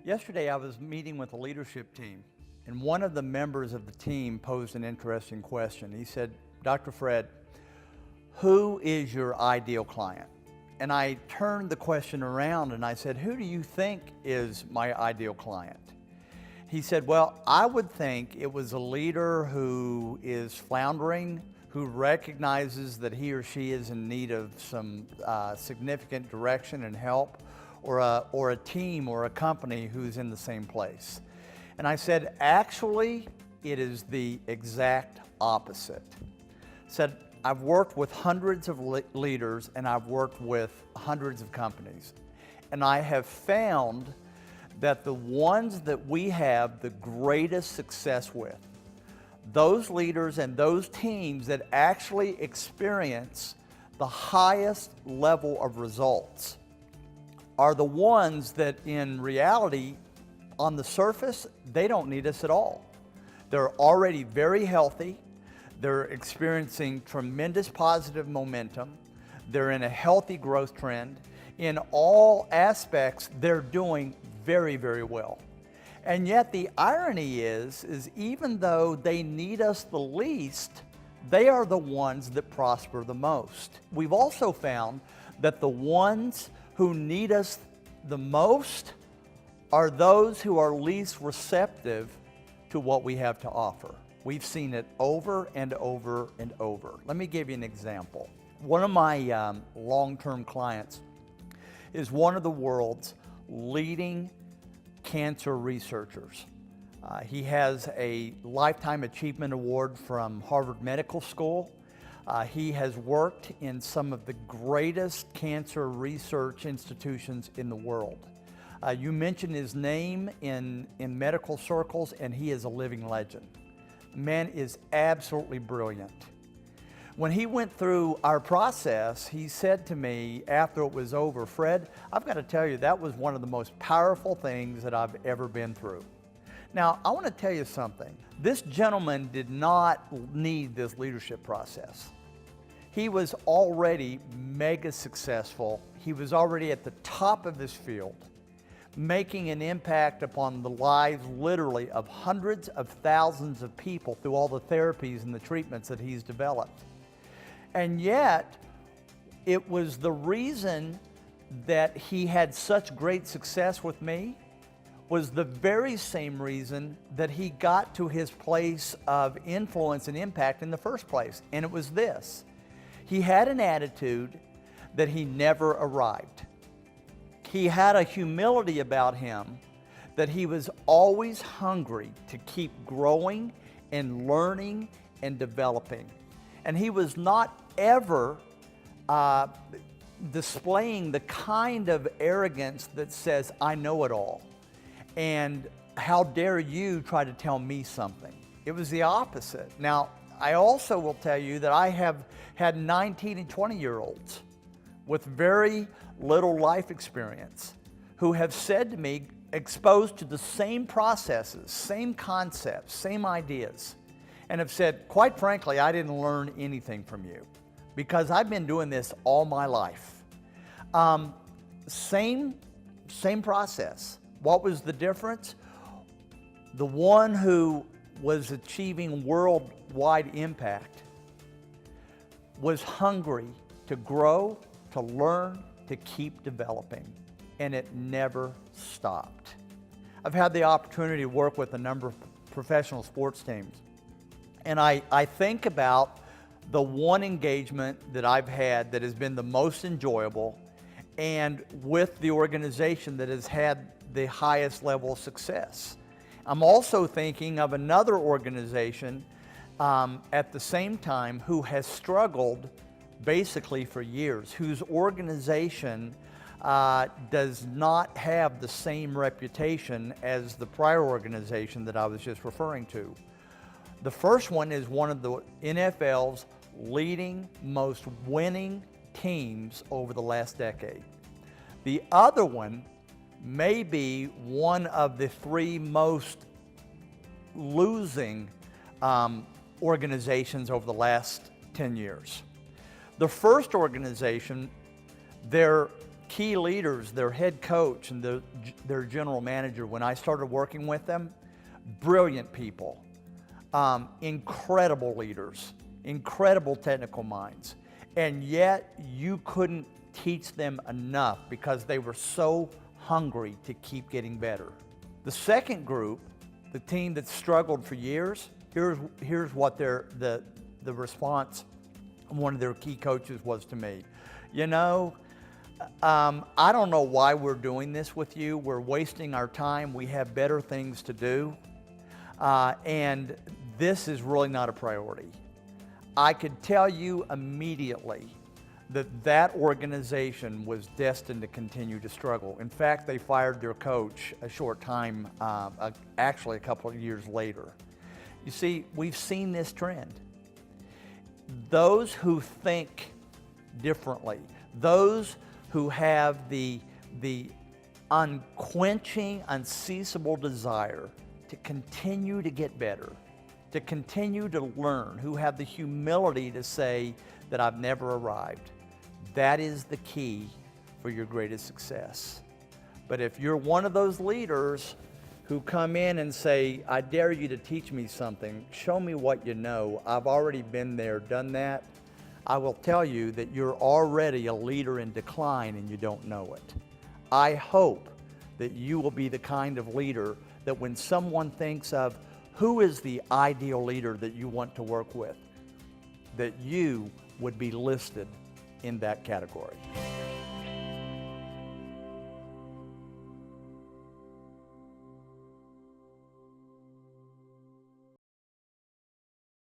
Yesterday I was meeting with a leadership team, and one of the members of the team posed an interesting question. He said, "Dr. Fred, who is your ideal client?" And I turned the question around and I said, "Who do you think is my ideal client?" He said, "Well, I would think it was a leader who is floundering, who recognizes that he or she is in need of some significant direction and help, or a team or a company who's in the same place." And I said, "Actually, it is the exact opposite." I said, "I've worked with hundreds of leaders and I've worked with hundreds of companies. And I have found that the ones that we have the greatest success with, those leaders and those teams that actually experience the highest level of results, are the ones that in reality, on the surface, they don't need us at all. They're already very healthy. They're experiencing tremendous positive momentum. They're in a healthy growth trend. In all aspects, they're doing very, very well. And yet the irony is even though they need us the least, they are the ones that prosper the most. We've also found that the ones who need us the most are those who are least receptive to what we have to offer. We've seen it over and over and over. Let me give you an example. One of my long-term clients is one of the world's leading cancer researchers. He has a Lifetime Achievement Award from Harvard Medical School. He has worked in some of the greatest cancer research institutions in the world. You mention his name in medical circles and he is a living legend. Man is absolutely brilliant. When he went through our process, he said to me after it was over, "Fred, I've got to tell you, that was one of the most powerful things that I've ever been through." Now, I want to tell you something. This gentleman did not need this leadership process. He was already mega successful. He was already at the top of his field, making an impact upon the lives literally of hundreds of thousands of people through all the therapies and the treatments that he's developed. And yet, it was the reason that he had such great success with me was the very same reason that he got to his place of influence and impact in the first place. And it was this: he had an attitude that he never arrived. He had a humility about him that he was always hungry to keep growing and learning and developing. And he was not ever displaying the kind of arrogance that says, "I know it all, and how dare you try to tell me something." It was the opposite. Now, I also will tell you that I have had 19 and 20-year-olds with very little life experience who have said to me, exposed to the same processes, same concepts, same ideas, and have said, "Quite frankly, I didn't learn anything from you because I've been doing this all my life." Same process. What was the difference? The one who was achieving worldwide impact was hungry to grow, to learn, to keep developing, and it never stopped. I've had the opportunity to work with a number of professional sports teams, and I think about the one engagement that I've had that has been the most enjoyable and with the organization that has had the highest level of success. I'm also thinking of another organization at the same time who has struggled basically for years, whose organization does not have the same reputation as the prior organization that I was just referring to. The first one is one of the NFL's leading, most winning teams over the last decade. The other one may be one of the three most losing organizations over the last 10 years. The first organization, their key leaders, their head coach and their general manager, when I started working with them, brilliant people, incredible leaders, incredible technical minds, and yet you couldn't teach them enough because they were so hungry to keep getting better. The second group, the team that struggled for years, here's what the response of one of their key coaches was to me. You know, I don't know why we're doing this with you. We're wasting our time. We have better things to do. And this is really not a priority. I could tell you immediately that organization was destined to continue to struggle. In fact, they fired their coach a short time, actually a couple of years later. You see, we've seen this trend. Those who think differently, those who have the unquenching, unceasable desire to continue to get better, to continue to learn, who have the humility to say that I've never arrived. That is the key for your greatest success. But if you're one of those leaders who come in and say, I dare you to teach me something, show me what you know, I've already been there, done that, I will tell you that you're already a leader in decline and you don't know it. I hope that you will be the kind of leader that when someone thinks of who is the ideal leader that you want to work with, that you would be listed in that category.